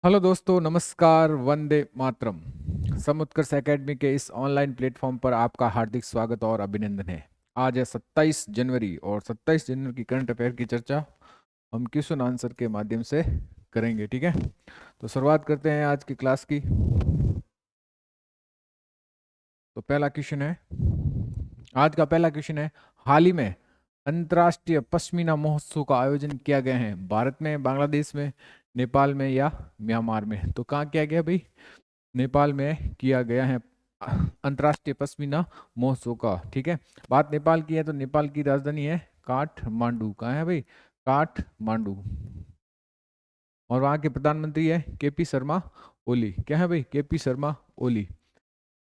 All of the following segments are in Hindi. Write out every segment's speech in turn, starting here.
हेलो दोस्तों, नमस्कार। वंदे मातरम। समुत्कर्ष एकेडमी के इस ऑनलाइन प्लेटफॉर्म पर आपका हार्दिक स्वागत और अभिनंदन है। आज है 27 जनवरी और 27 जनवरी की करंट अफेयर की चर्चा हम क्वेश्चन आंसर के माध्यम से करेंगे। ठीक है, तो शुरुआत करते हैं आज की क्लास की। तो पहला क्वेश्चन है, आज का पहला क्वेश्चन है, हाल ही में अंतर्राष्ट्रीय पश्मीना महोत्सव का आयोजन किया गया है भारत में, बांग्लादेश में, नेपाल में या म्यांमार में। तो कहाँ किया गया भाई? नेपाल में किया गया है अंतर्राष्ट्रीय पश्मीना महोत्सव का। ठीक है, बात नेपाल की है तो नेपाल की राजधानी है काठमांडू। कहाँ है भाई? काठमांडू। और वहाँ के प्रधानमंत्री है केपी शर्मा ओली। क्या है भाई? केपी शर्मा ओली।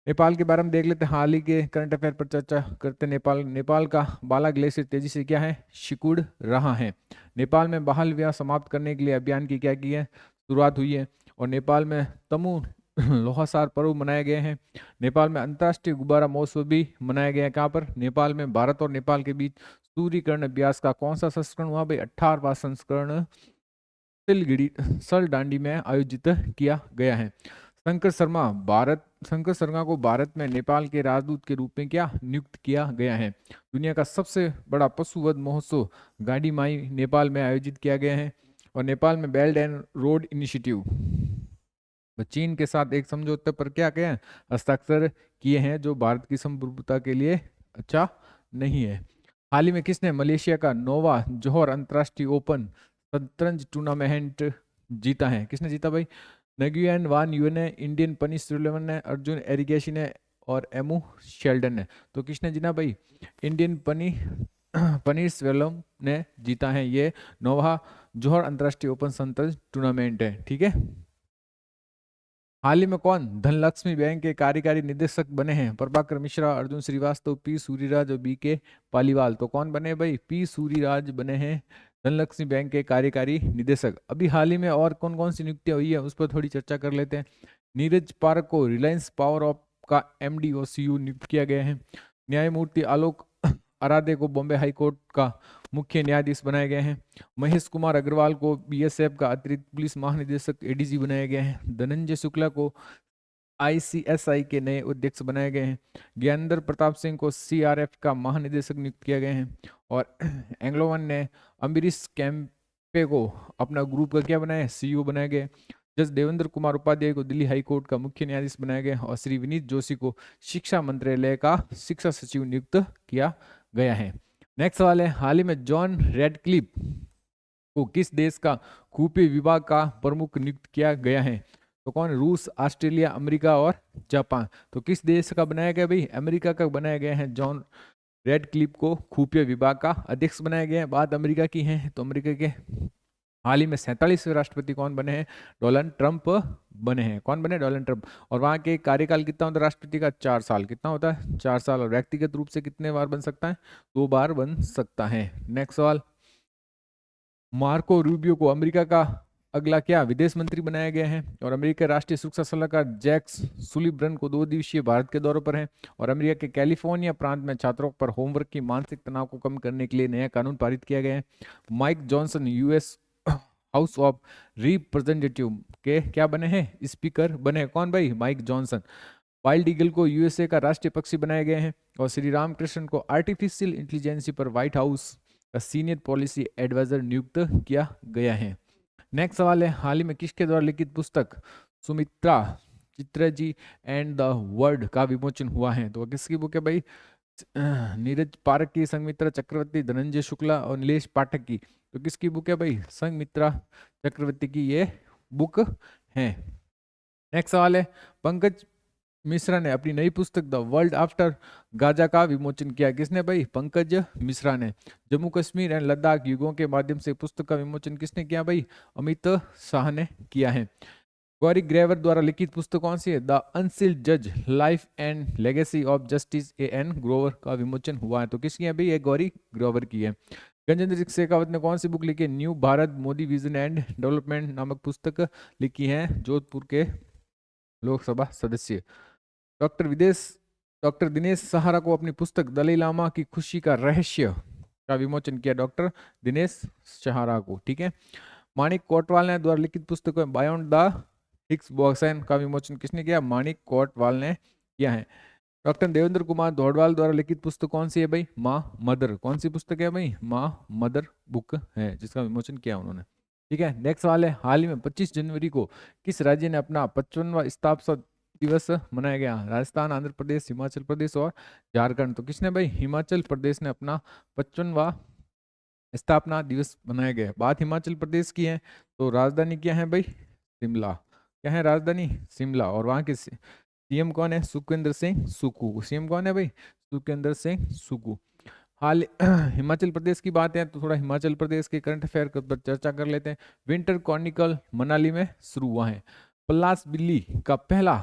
नेपाल के बारे में देख लेते हैं, हाल ही के करंट अफेयर पर चर्चा करते हैं। नेपाल का बाला ग्लेशियर तेजी से क्या है? सिकुड़ रहा है। नेपाल में बाल विवाह समाप्त करने के लिए अभियान की क्या की है? शुरुआत हुई है। और नेपाल में तमु लोहासार पर्व मनाए गए हैं। नेपाल में अंतर्राष्ट्रीय गुब्बारा महोत्सव भी मनाया गया है। कहाँ पर? नेपाल में। भारत और नेपाल के बीच सूर्यकर्ण अभ्यास का कौन सा संस्करण हुआ भाई? 18वां संस्करण सिलगिड़ी सल दांडी में आयोजित किया गया है। शंकर शर्मा को भारत में नेपाल के राजदूत के रूप में क्या नियुक्त किया गया है? दुनिया का सबसे बड़ा पशुवध महोत्सव गाड़ी माई नेपाल में आयोजित किया गया है। और नेपाल में बेल्ट एंड रोड इनिशिएटिव चीन के साथ एक समझौते पर क्या किया है? हस्ताक्षर किए हैं, जो भारत की संप्रभुता के लिए अच्छा नहीं है। हाल ही में किसने मलेशिया का नोवा जोहर अंतर्राष्ट्रीय ओपन शतरंज टूर्नामेंट जीता है? किसने जीता भाई? नगुयन वान यू ने, इंडियन पनीस सुलेवन ने, अर्जुन एरिगेशी ने और एमू शेल्डन ने। तो किसने जीता भाई? इंडियन पनीस वेलम ने जीता है। ये नोवा जोहर अंतर्राष्ट्रीय ओपन शतरंज टूर्नामेंट है। ठीक है, हाल ही में कौन धनलक्ष्मी बैंक के कार्यकारी निदेशक बने हैं? प्रभाकर मिश्रा, अर्जुन श्रीवास्तव, पी सूरीराज और बी के पालीवाल। तो कौन बने भाई? पी सूरीराज बने हैं धनलक्ष्मी बैंक के कार्यकारी निदेशक। अभी हाल ही में और कौन कौन सी नियुक्तियां हुई है उस पर थोड़ी चर्चा कर लेते हैं। नीरज पार्क को रिलायंस पावर ऑफ का एमडी और सीयू नियुक्त किया गया है। न्यायमूर्ति आलोक आराधे को बॉम्बे हाईकोर्ट का मुख्य न्यायाधीश बनाया गया है। महेश कुमार अग्रवाल को बीएसएफ का अतिरिक्त पुलिस महानिदेशक एडीजी बनाया गया है। धनंजय शुक्ला को आईसीएसआई के नए अध्यक्ष बनाए गए हैं। ज्ञानेंद्र प्रताप सिंह को सीआरएफ का महानिदेशक नियुक्त किया गया है। और एंग्लो वन ने अम्बरीश कैंपे को अपना ग्रुप का क्या बनाया? सीईओ बनाया गया। जज देवेंद्र कुमार उपाध्याय को दिल्ली हाईकोर्ट का मुख्य न्यायाधीश बनाया गया और श्री विनीत जोशी को शिक्षा मंत्रालय का शिक्षा सचिव नियुक्त किया गया है। नेक्स्ट सवाल है, हाल ही में जॉन रेडक्लिफ को किस देश का खुफिया विभाग का प्रमुख नियुक्त किया गया है? तो कौन? रूस, ऑस्ट्रेलिया, अमेरिका और जापान। तो किस देश का बनाया गया भाई? अमेरिका का बनाया गया है। जॉन रेडक्लिफ को खुफिया विभाग का अध्यक्ष बनाया गया है। बात अमेरिका की है तो अमेरिका के हाल ही में 47वें राष्ट्रपति कौन बने हैं? डोनाल्ड ट्रंप बने हैं। कौन बने? Donald Trump. और वहां के कार्यकाल कितना होता है राष्ट्रपति का? 4 साल। कितना होता है? 4 साल। और व्यक्तिगत रूप से कितने बार बन सकता है? 2 बार बन सकता है। नेक्स्ट सवाल, मार्को रूबियो को अमेरिका का अगला क्या विदेश मंत्री बनाया गया है। और अमेरिका राष्ट्रीय सुरक्षा सलाहकार जैक्स सुलिब्रन को 2 दिवसीय भारत के दौरे पर हैं। और अमेरिका के कैलिफोर्निया प्रांत में छात्रों पर होमवर्क की मानसिक तनाव को कम करने के लिए नया कानून पारित किया गया है। Mike Johnson US house of representative के क्या बने हैं? स्पीकर बने हैं। कौन भाई? Mike Johnson. वाइल्ड ईगल को यूएसए का राष्ट्रीय पक्षी बनाया गया है। और श्री रामकृष्णन को आर्टिफिशियल इंटेलिजेंस पर व्हाइट हाउस का सीनियर पॉलिसी एडवाइजर नियुक्त किया गया है। नेक्स्ट सवाल है, हाल ही में किसके द्वारा लिखित पुस्तक सुमित्रा चित्रजी एंड द वर्ड का विमोचन हुआ है? तो किसकी बुक है भाई? नीरज पारक की, संघमित्रा चक्रवर्ती, धनंजय शुक्ला और नीलेश पाठक की। तो किसकी बुक है भाई? संघमित्रा चक्रवर्ती की ये बुक है। नेक्स्ट सवाल है, पंकज मिश्रा ने अपनी नई पुस्तक द वर्ल्ड आफ्टर गाजा का विमोचन किया। किसने भाई? पंकज मिश्रा ने। जम्मू कश्मीर एंड लद्दाख युगों के माध्यम से पुस्तक का विमोचन किसने किया भाई? अमित शाह ने किया है। गौरी ग्रेवर द्वारा लिखित पुस्तक कौन सी है? द अनसील्ड जज life and legacy of justice A N Grover का विमोचन हुआ है। तो किसकी है भाई? ये गौरी ग्रोवर की है। गजेंद्र सिंह शेखावत ने कौन सी बुक लिखी है? New Bharat Modi vision and development नामक पुस्तक लिखी है। जोधपुर के लोकसभा सदस्य। डॉक्टर विदेश डॉक्टर दिनेश सहारा को अपनी पुस्तक दलाई लामा की खुशी का रहस्य का विमोचन किया। डॉक्टर दिनेश सहारा को। ठीक है, माणिक कोटवाल ने द्वारा लिखित पुस्तक बायोंड द हिग्स बोसन का विमोचन किसने किया? माणिक कोटवाल ने किया है। डॉक्टर देवेंद्र कुमार दौड़वाल द्वारा लिखित पुस्तक कौन सी है भाई? माँ मदर। कौन सी पुस्तक है भाई? माँ मदर बुक है, जिसका विमोचन किया उन्होंने। ठीक है, नेक्स्ट सवाल है, हाल ही में 25 जनवरी को किस राज्य ने अपना 55वां स्थापना दिवस मनाया गया? राजस्थान, आंध्र प्रदेश, हिमाचल प्रदेश और झारखंड। तो किसने भाई? हिमाचल प्रदेश ने अपना 55वां स्थापना दिवस मनाया गया। बात हिमाचल प्रदेश की है तो राजधानी क्या है भाई? शिमला। क्या है राजधानी? शिमला। और वहां के सीएम कौन है? सुखविंदर सिंह सुक्खू। सीएम कौन है भाई? सुखविंदर सिंह सुक्खू। हाल हिमाचल प्रदेश की बात है तो थोड़ा हिमाचल प्रदेश के करंट अफेयर पर चर्चा कर लेते हैं। विंटर कॉर्निकल मनाली में शुरू हुआ है। पल्लास बिल्ली का पहला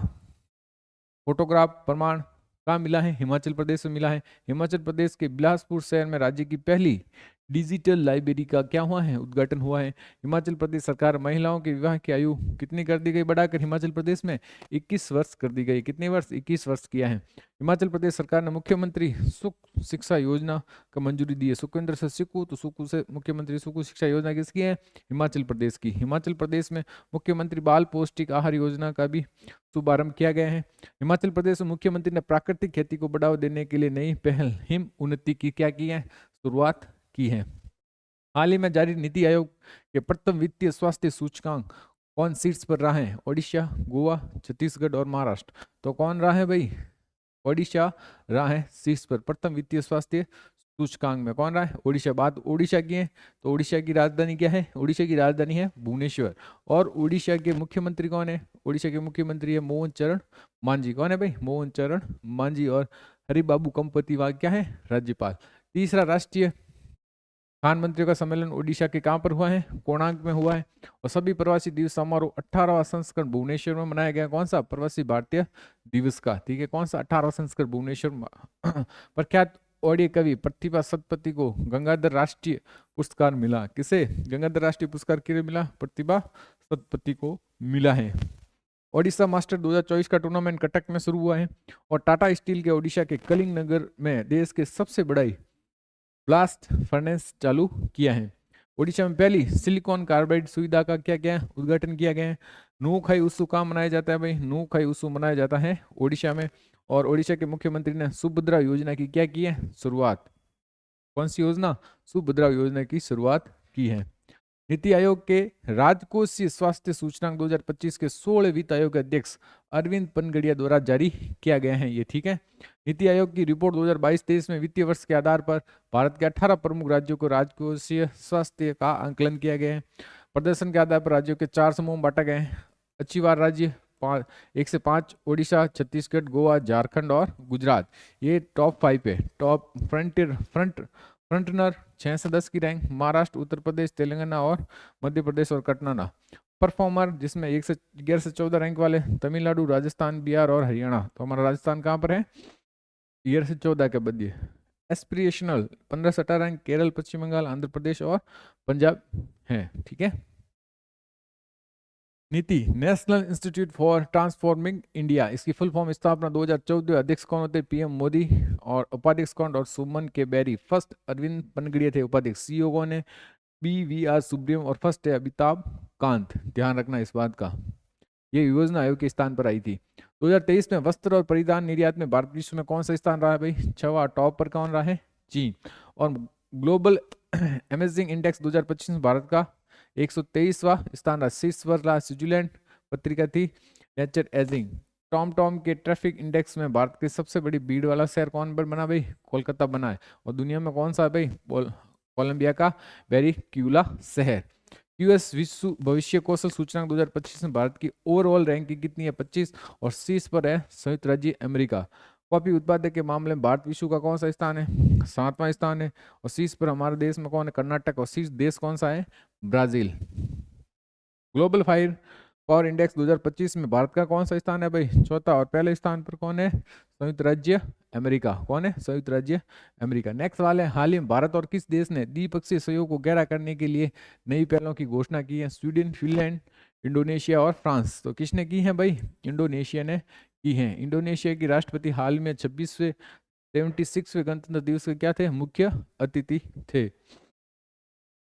फोटोग्राफ प्रमाण कहाँ मिला है? हिमाचल प्रदेश में मिला है। हिमाचल प्रदेश के बिलासपुर शहर में राज्य की पहली डिजिटल लाइब्रेरी का क्या हुआ है? उद्घाटन हुआ है। हिमाचल प्रदेश सरकार महिलाओं के विवाह की आयु कितनी कर दी गई बढ़ाकर? हिमाचल प्रदेश में 21 वर्ष कर दी गई। कितने वर्ष? 21 वर्ष किया है। हिमाचल प्रदेश सरकार ने मुख्यमंत्री सुख शिक्षा योजना का मंजूरी दी है। सुखविंदर से सुक्खू, तो सुक्खू से मुख्यमंत्री सुक्खू शिक्षा योजना किसकी है? हिमाचल प्रदेश की। हिमाचल प्रदेश में मुख्यमंत्री बाल पौष्टिक आहार योजना का भी शुभारंभ किया गया है। हिमाचल प्रदेश में मुख्यमंत्री ने प्राकृतिक खेती को बढ़ावा देने के लिए नई पहल हिम उन्नति की क्या की है? शुरुआत की है। हाल ही में जारी नीति आयोग के प्रथम वित्तीय स्वास्थ्य सूचकांक कौन शीर्ष पर रहा है? ओडिशा, गोवा, छत्तीसगढ़ और महाराष्ट्र। तो कौन रहा है भाई? ओडिशा रहा है शीर्ष पर। प्रथम वित्तीय स्वास्थ्य सूचकांक में कौन रहा है? ओडिशा। बात ओडिशा की है तो ओडिशा की राजधानी क्या है? ओडिशा की राजधानी है भुवनेश्वर। और ओडिशा के मुख्यमंत्री कौन है? ओडिशा के मुख्यमंत्री है मोहन चरण मांझी। कौन है भाई? मोहन चरण मांझी। और हरिबाबू कंपति वहां क्या है? राज्यपाल। तीसरा राष्ट्रीय खान मंत्रियों का सम्मेलन ओडिशा के कहां पर हुआ है? कोणार्क में हुआ है। और सभी प्रवासी दिवस समारोह 18वां संस्करण भुवनेश्वर में मनाया गया। कौन सा? प्रवासी भारतीय दिवस का। ठीक है, कौन सा? 18वां संस्करण भुवनेश्वर प्रख्यात ओडिया कवि प्रतिभा सतपथी को गंगाधर राष्ट्रीय पुरस्कार मिला। किसे गंगाधर राष्ट्रीय पुरस्कार किसे मिला? प्रतिभा सतपथी को मिला है। ओडिशा मास्टर 2024 का टूर्नामेंट कटक में शुरू हुआ है। और टाटा स्टील के ओडिशा के कलिंग नगर में देश के सबसे बड़ाई ब्लास्ट फर्नेस चालू किया है। ओडिशा में पहली सिलिकॉन कार्बाइड सुविधा का क्या क्या उद्घाटन किया गया है। नुआखाई उत्सव कहाँ मनाया जाता है भाई? नुआखाई उत्सव मनाया जाता है ओडिशा में। और ओडिशा के मुख्यमंत्री ने सुभद्रा योजना की क्या की है? शुरुआत। कौन सी योजना? सुभद्रा योजना की शुरुआत की है। नीति आयोग के राजकोषीय स्वास्थ्य सूचकांक 2025 के 16 वित्त आयोग के अध्यक्ष अरविंद पनगड़िया द्वारा जारी किया गया है। ये ठीक है। नीति आयोग की रिपोर्ट 2022-23 में वित्तीय वर्ष के आधार पर भारत के 18 प्रमुख राज्यों को राजकोषीय स्वास्थ्य का आंकलन किया गया है। प्रदर्शन के आधार पर राज्यों के 4 समूह में बांटा गया है। अच्छी बार राज्य 1 से 5 ओडिशा, छत्तीसगढ़, गोवा, झारखंड और गुजरात। ये टॉप 5 है। टॉप फ्रंटनर 6 से 10 की रैंक महाराष्ट्र, उत्तर प्रदेश, तेलंगाना और मध्य प्रदेश और कटनाना। परफॉर्मर जिसमें 1 से 11 से 14 रैंक वाले तमिलनाडु, राजस्थान, बिहार और हरियाणा। तो हमारा राजस्थान कहाँ पर है? 11 से 14 के बदिए। एस्पिरेशनल 15 से 18 रैंक केरल, पश्चिम बंगाल, आंध्र प्रदेश और पंजाब है। ठीक है। नीति national institute for transforming India, इसकी फुल फॉर्म स्थापना 2014। अध्यक्ष कौन होते? पीएम मोदी। और उपाध्यक्ष कौन? और सुमन के बेरी। फर्स्ट अरविंद पनगड़िया थे उपाध्यक्ष। सीईओ कौन है? BVR सुब्रमण्यम। और फर्स्ट है अमिताभ कांत। ध्यान रखना इस बात का। ये योजना आयोग के स्थान पर आई थी। 2023 में वस्त्र और परिधान निर्यात में भारत विश्व में कौन सा स्थान रहा है भाई? 6वां। टॉप पर कौन रहा है? चीन। और ग्लोबल अमेजिंग इंडेक्स 2025 में भारत का 123वां स्थान रहा। शीर्ष पर रहा स्विट्जरलैंड। पत्रिका थी नेचर एजिंग। टॉम के ट्रैफिक इंडेक्स में भारत की सबसे बड़ी भीड़ वाला शहर कौन पर बना भाई? कोलकाता बना है। और दुनिया में कौन सा है भाई? कोलंबिया का वेरिक्यूला शहर। यूएस विश्व भविष्य कौशल सूचकांक 2025 में भारत की ओवरऑल रैंकिंग कितनी है? 25। और शीर्ष पर है संयुक्त राज्य अमेरिका। कॉफी उत्पादक के मामले में भारत विश्व का कौन सा स्थान है? 7वां स्थान है। और शीर्ष पर हमारे देश में कौन है? कर्नाटक। और शीर्ष देश कौन सा है? Brazil. Global fire power index 2025 में भारत का कौन सा स्थान है भाई? 4था। और पहले स्थान पर कौन है? संयुक्त राज्य अमेरिका। कौन है? संयुक्त राज्य अमेरिका। नेक्स्ट सवाल है, हाल ही में भारत और किस देश ने द्विपक्षीय सहयोग को गहरा करने के लिए नई पहलों की घोषणा की है? स्वीडन, फिनलैंड, इंडोनेशिया और फ्रांस। तो किसने की है भाई? इंडोनेशिया ने की है। इंडोनेशिया की राष्ट्रपति हाल में 76वें गणतंत्र दिवस के क्या थे? मुख्य अतिथि थे।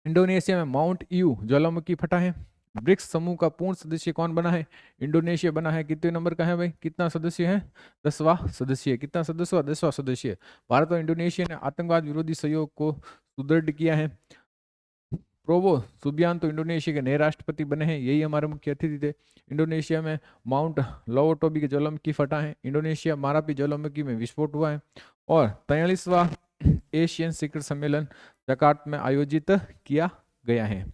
इंडोनेशिया में माउंट ईयू ज्वालामुखी फटा है। ब्रिक्स समूह का पूर्ण सदस्य कौन बना है? इंडोनेशिया बना है। कितने नंबर का है भाई? कितना सदस्य है? 10वां सदस्य। कितना सदस्य हुआ? 10वां सदस्य। भारत और इंडोनेशिया ने आतंकवाद विरोधी सहयोग को सुदृढ़ किया है। प्रोवो सुबियांतो इंडोनेशिया के नए राष्ट्रपति बने हैं। यही हमारे मुख्य अतिथि थे। इंडोनेशिया में माउंट लोवोटोबी के ज्वालामुखी फटा है। इंडोनेशिया मारापी ज्वालामुखी में विस्फोट हुआ है। और 43वां एशियन शिखर सम्मेलन जकार्ता में आयोजित किया गया है।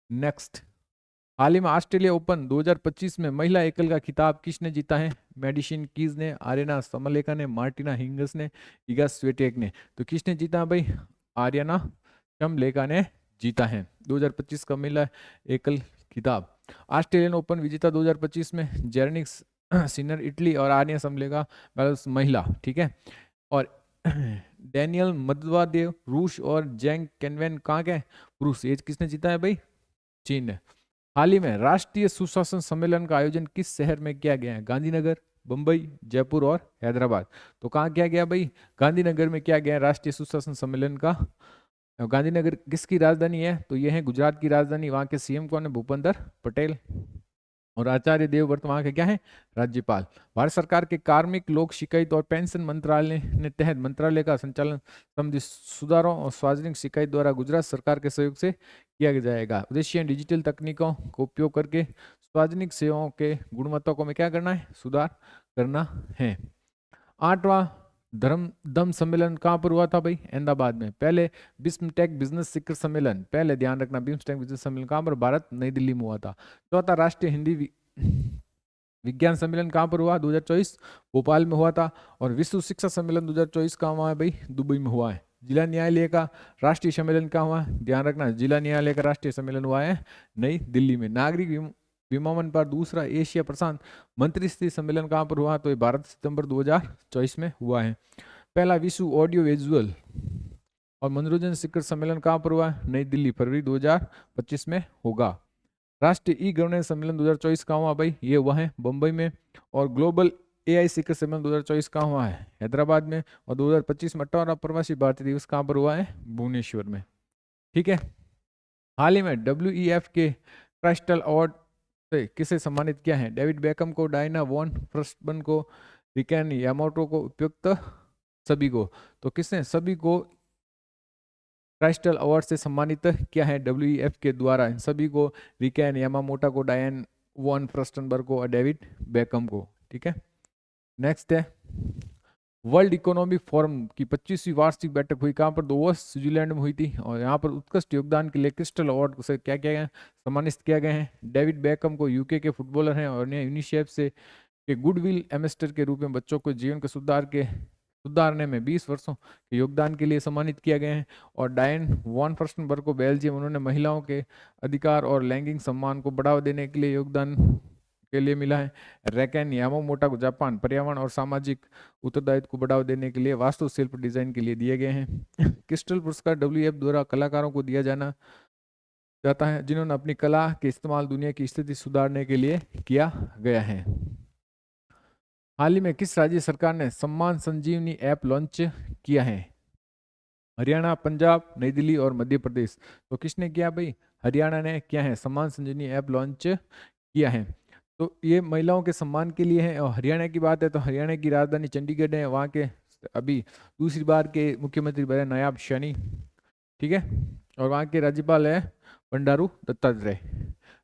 नेक्स्ट, हाल ही में ऑस्ट्रेलिया ओपन 2025 में महिला एकल का खिताब किसने जीता है? मेडिसिन कीज ने, आर्यना समलेका ने, मार्टिना हिंगस ने, इगा स्वेटेक ने। तो किसने जीता भाई? आर्यना समलेका ने जीता है 2025 का महिला एकल खिताब। ऑस्ट्रेलियन ओपन विजेता 2025 में जेरनिक सिनर इटली और आर्यना समलेका महिला, ठीक है। और डैनियल मदवादेव रूस और जेंग केनवेन कहाँ के? रूस। एज किसने जीता है भाई? चीन ने। हाल ही में राष्ट्रीय सुशासन सम्मेलन का आयोजन किस शहर में किया गया है? गांधीनगर, बंबई, जयपुर और हैदराबाद। तो कहाँ किया गया भाई? गांधीनगर में किया गया राष्ट्रीय सुशासन सम्मेलन का। गांधीनगर किसकी राजधानी है? तो यह है गुजरात की राजधानी। वहां के सीएम कौन है? भूपेंद्र पटेल। और आचार्य देवव्रत वहां के क्या है? राज्यपाल। भारत सरकार के कार्मिक लोक शिकायत और पेंशन मंत्रालय ने तहत मंत्रालय का संचालन संबंधी सुधारों और सार्वजनिक शिकायत द्वारा गुजरात सरकार के सहयोग से किया जाएगा। उद्देश्य डिजिटल तकनीकों का उपयोग करके सार्वजनिक सेवाओं के गुणवत्ता को में क्या करना है? सुधार करना है। 8वां धर्म दम सम्मेलन कहाँ पर हुआ था भाई? अहमदाबाद में। पहले बिस्मटेक बिजनेस शिखर सम्मेलन, पहले ध्यान रखना, बिस्मटेक बिजनेस सम्मेलन कहाँ पर? भारत, नई दिल्ली में हुआ था। चौथा राष्ट्रीय हिंदी विज्ञान सम्मेलन कहाँ पर हुआ? 2024 भोपाल में हुआ था। और विश्व शिक्षा सम्मेलन 2024 कहाँ हुआ है भाई? दुबई में हुआ है। जिला न्यायालय का राष्ट्रीय सम्मेलन कहाँ हुआ? ध्यान रखना, जिला न्यायालय का राष्ट्रीय सम्मेलन हुआ है नई दिल्ली में। नागरिक विमानन पर दूसरा एशिया प्रशांत मंत्रिस्तरीय सम्मेलन कहाँ पर हुआ? तो ये भारत सितंबर 2024 में हुआ है। पहला विश्व ऑडियो विजुअल और मनोरंजन शिखर सम्मेलन कहाँ पर हुआ? नई दिल्ली, फरवरी 2025 में होगा। राष्ट्रीय ई गवर्नेंस सम्मेलन 2024 कहाँ हुआ भाई? ये हुआ है बंबई में। और ग्लोबल एआई शिखर सम्मेलन 2024 कहाँ हुआ है? हैदराबाद में। और 2025 में 18वां प्रवासी भारतीय दिवस कहाँ पर हुआ है? भुवनेश्वर में, ठीक है। हाल ही में WEF के क्राइस्टल अवार्ड से किसे सम्मानित किया है? डेविड बेकम को, डायना वॉन फ्रस्टबन को, रिकैन यामोटो को, उपयुक्त सभी को। तो किसने सभी को क्राइस्टल अवार्ड से सम्मानित किया है? WEF के द्वारा इन सभी को, रिकैन यामामोटा को, डायन वॉन फ्रस्टनबर्ग को और डेविड बेकम को, ठीक है। नेक्स्ट है वर्ल्ड इकोनॉमिक फोरम की 25वीं वार्षिक बैठक हुई कहाँ पर? दोवोस स्विट्जरलैंड में हुई थी। और यहाँ पर उत्कृष्ट योगदान के लिए क्रिस्टल अवार्ड से क्या किया गया? सम्मानित किया गया है। डेविड बेकम को यूके के फुटबॉलर हैं और इन्हें यूनिसेफ से के गुडविल एम्बेसडर के रूप में बच्चों को जीवन के सुधारने में 20 वर्षों के योगदान के लिए सम्मानित किया गया है। और डायन वॉन फर्स्टनबर्ग को बेल्जियम, उन्होंने महिलाओं के अधिकार और लैंगिक सम्मान को बढ़ावा देने के लिए योगदान के लिए मिला है। रैकेन यामामोटा को जापान, पर्यावरण और सामाजिक उत्तरदायित्व को बढ़ावा देने के लिए वास्तुशिल्प डिजाइन के लिए दिए गए हैं। क्रिस्टल पुरस्कार WEF द्वारा कलाकारों को दिया जाता है जिन्होंने अपनी कला के इस्तेमाल दुनिया की स्थिति सुधारने के लिए किया गया है। हाल ही में किस राज्य सरकार ने सम्मान संजीवनी ऐप लॉन्च किया है? हरियाणा, पंजाब, नई दिल्ली और मध्य प्रदेश। तो किसने किया भाई? हरियाणा ने किया है, सम्मान संजीवनी ऐप लॉन्च किया है। तो ये महिलाओं के सम्मान के लिए है। और हरियाणा की बात है तो हरियाणा की राजधानी चंडीगढ़ है। वहाँ के अभी दूसरी बार के मुख्यमंत्री बने नायाब सैनी, ठीक है। और वहाँ के राज्यपाल है बंडारू दत्तात्रेय।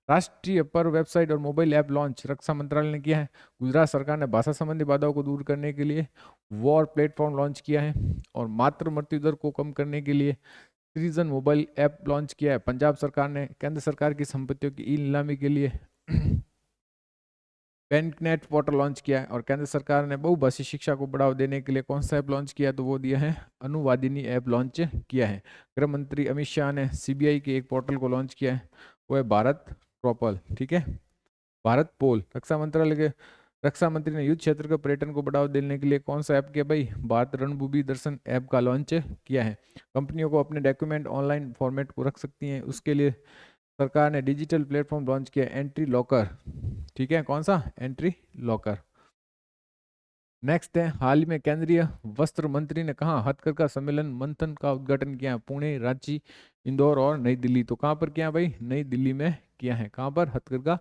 राष्ट्रीय पर्व वेबसाइट और मोबाइल ऐप लॉन्च रक्षा मंत्रालय ने किया है। गुजरात सरकार ने भाषा संबंधी बाधाओं को दूर करने के लिए वॉर प्लेटफॉर्म लॉन्च किया है। और मातृ मृत्यु दर को कम करने के लिए सिटीजन मोबाइल ऐप लॉन्च किया है। पंजाब सरकार ने केंद्र सरकार की संपत्तियों की ई नीलामी के लिए बैंकनेट पोर्टल लॉन्च किया है। और केंद्र सरकार ने बहुभाषी शिक्षा को बढ़ावा देने के लिए कौन सा ऐप लॉन्च किया? तो वो दिया है अनुवादिनी ऐप लॉन्च किया है। गृह मंत्री अमित शाह ने CBI के एक पोर्टल को लॉन्च किया है, वो है भारत प्रोपल, ठीक है, भारत पोल। रक्षा मंत्री ने युद्ध क्षेत्र के पर्यटन को बढ़ावा देने के लिए कौन सा ऐप किया भाई? भारत रणभूमि दर्शन ऐप का लॉन्च किया है। कंपनियों को अपने डॉक्यूमेंट ऑनलाइन फॉर्मेट को रख सकती हैं, उसके लिए सरकार ने डिजिटल प्लेटफॉर्म लॉन्च किया, एंट्री लॉकर, ठीक है। कौन सा? Entry locker. नेक्स्ट है, हाल ही में केंद्रीय वस्त्र मंत्री ने कहा हथकरघा सम्मेलन मंथन का उद्घाटन किया? पुणे, रांची, इंदौर और नई दिल्ली। तो कहाँ पर किया भाई? नई दिल्ली में किया है। कहाँ पर? हथकरघा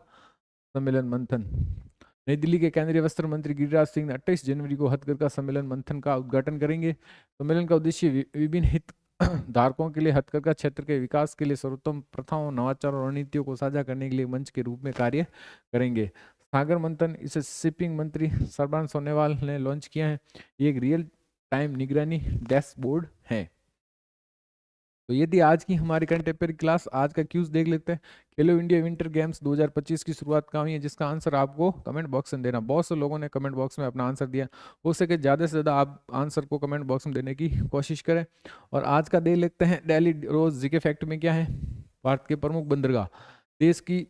सम्मेलन मंथन। नई दिल्ली के केंद्रीय वस्त्र मंत्री गिरिराज सिंह 28 जनवरी को हथकरघा सम्मेलन मंथन का उद्घाटन करेंगे। सम्मेलन का उद्देश्य विभिन्न हित धारकों के लिए हथकरघा क्षेत्र के विकास के लिए सर्वोत्तम प्रथाओं, नवाचार और रणनीतियों को साझा करने के लिए मंच के रूप में कार्य करेंगे। सागर मंथन, इसे शिपिंग मंत्री सर्बानंद सोनोवाल ने लॉन्च किया है। ये एक रियल टाइम निगरानी डैशबोर्ड है। तो ये थी आज की हमारी करंट अफेयर क्लास। आज का क्यूज देख लेते हैं। खेलो इंडिया विंटर गेम्स 2025 की शुरुआत कहाँ हुई है, जिसका आंसर आपको कमेंट बॉक्स में देना। बहुत से लोगों ने कमेंट बॉक्स में अपना आंसर दिया, हो सके ज़्यादा से ज़्यादा आप आंसर को कमेंट बॉक्स में देने की कोशिश करें। और आज का देख लेते हैं डेली रोज जीके फैक्ट में क्या है। भारत के प्रमुख बंदरगाह। देश की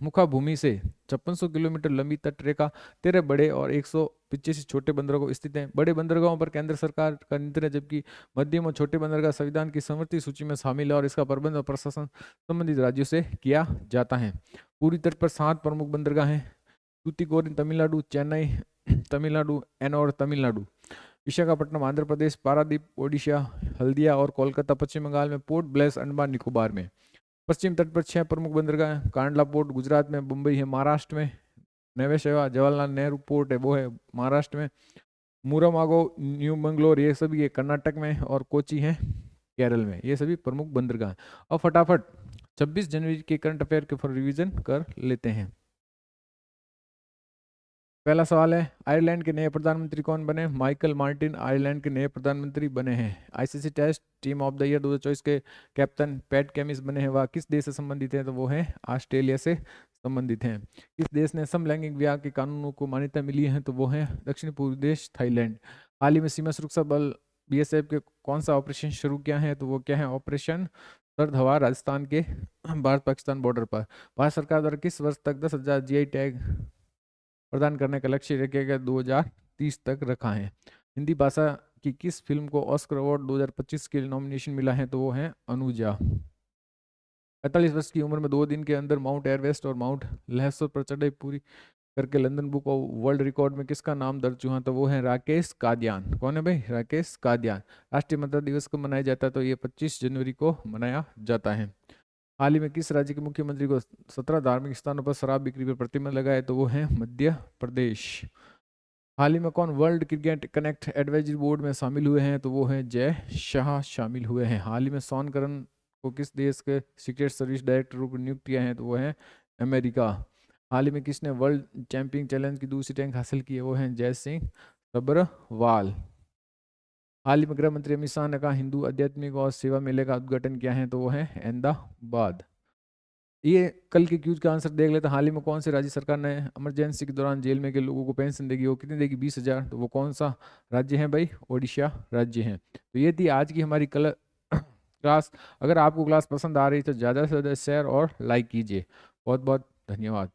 मुखाभूमि से 5600 किलोमीटर लंबी तटरेखा 13 बड़े और 185 छोटे बंदरगाहों स्थित हैं। बड़े बंदरगाहों पर केंद्र सरकार का नियंत्रण है, जबकि मध्यम और छोटे बंदरगाह संविधान की समवर्ती सूची में शामिल है और इसका प्रबंध और प्रशासन संबंधित राज्यों से किया जाता है। पूरी तट पर 7 प्रमुख बंदरगाह हैं। तूतीकोरिन तमिलनाडु, चेन्नई तमिलनाडु, एनोर तमिलनाडु, विशाखापट्टनम आंध्र प्रदेश, पारादीप ओडिशा, हल्दिया और कोलकाता पश्चिम बंगाल में, पोर्ट ब्लेस अंडमान निकोबार में। पश्चिम तट पर 6 प्रमुख बंदरगाह हैं। कांडला पोर्ट गुजरात में, मुंबई है महाराष्ट्र में, नवे सेवा जवाहरलाल नेहरू पोर्ट है वो है महाराष्ट्र में, मुरामागो न्यू मंगलोर ये सभी है कर्नाटक में, और कोची है केरल में। ये सभी प्रमुख बंदरगाह हैं। अब फटाफट 26 जनवरी के करंट अफेयर के फॉर रिवीजन कर लेते हैं। पहला सवाल है, आयरलैंड के नए प्रधानमंत्री कौन बने? माइकल मार्टिन आयरलैंड के नए प्रधानमंत्री बने हैं। ICC test team of the year 2024 के कैप्टन पैट केमिस बने हैं। वह किस देश से संबंधित हैं? तो वो हैं ऑस्ट्रेलिया से संबंधित हैं। किस देश ने समलैंगिक विवाह के कानूनों को मान्यता मिली है? तो वो है दक्षिण पूर्वी देश थाईलैंड। हाल ही में सीमा सुरक्षा बल बीएसएफ के कौन सा ऑपरेशन शुरू किया है? तो वो क्या है? ऑपरेशन सर्द हवा, राजस्थान के भारत पाकिस्तान बॉर्डर पर। भारत सरकार द्वारा किस वर्ष तक 10,000 जीआई टैग प्रदान करने का लक्ष्य रखा 2030 तक रखा है। हिंदी भाषा की किस फिल्म को ऑस्कर अवार्ड 2025 के लिए नॉमिनेशन मिला है? तो वो है अनुजा। 45 वर्ष की उम्र में 2 दिन के अंदर माउंट एवरेस्ट और माउंट लहसोर पर चढ़ाई पूरी करके London book of world record में किसका नाम दर्ज हुआ? तो वो है राकेश कादियान। कौन है भाई? राकेश कादियान। राष्ट्रीय मतदाता दिवस को मनाया जाता है? तो ये 25 जनवरी को मनाया जाता है। हाल ही में किस राज्य के मुख्यमंत्री को 17 धार्मिक स्थानों पर शराब बिक्री पर प्रतिबंध लगाए? तो वो है मध्य प्रदेश। हाल ही में कौन world cricket connect advisory board में शामिल हुए हैं? तो वो है जय शाह शामिल हुए हैं। हाल ही में शॉन करन को किस देश के सीक्रेट सर्विस डायरेक्टर रूप में नियुक्त किया है? तो वो है अमेरिका। हाल ही में किसने वर्ल्ड चैंपियन चैलेंज की दूसरी रैंक हासिल की है? वो है जय सिंह सब्रवाल। हाल ही में गृह मंत्री अमित शाह ने कहा हिंदू आध्यात्मिक और सेवा मेले का उद्घाटन किया है? तो वो है अहमदाबाद। ये कल के क्यूज का आंसर देख लेते हैं। हाल ही में कौन सी राज्य सरकार ने इमरजेंसी के दौरान जेल में के लोगों को पेंशन देगी? वो कितनी देगी? 20,000। तो वो कौन सा राज्य है भाई? ओडिशा राज्य है। तो ये थी आज की हमारी कल क्लास। अगर आपको क्लास पसंद आ रही तो ज़्यादा से ज़्यादा शेयर और लाइक कीजिए। बहुत बहुत धन्यवाद।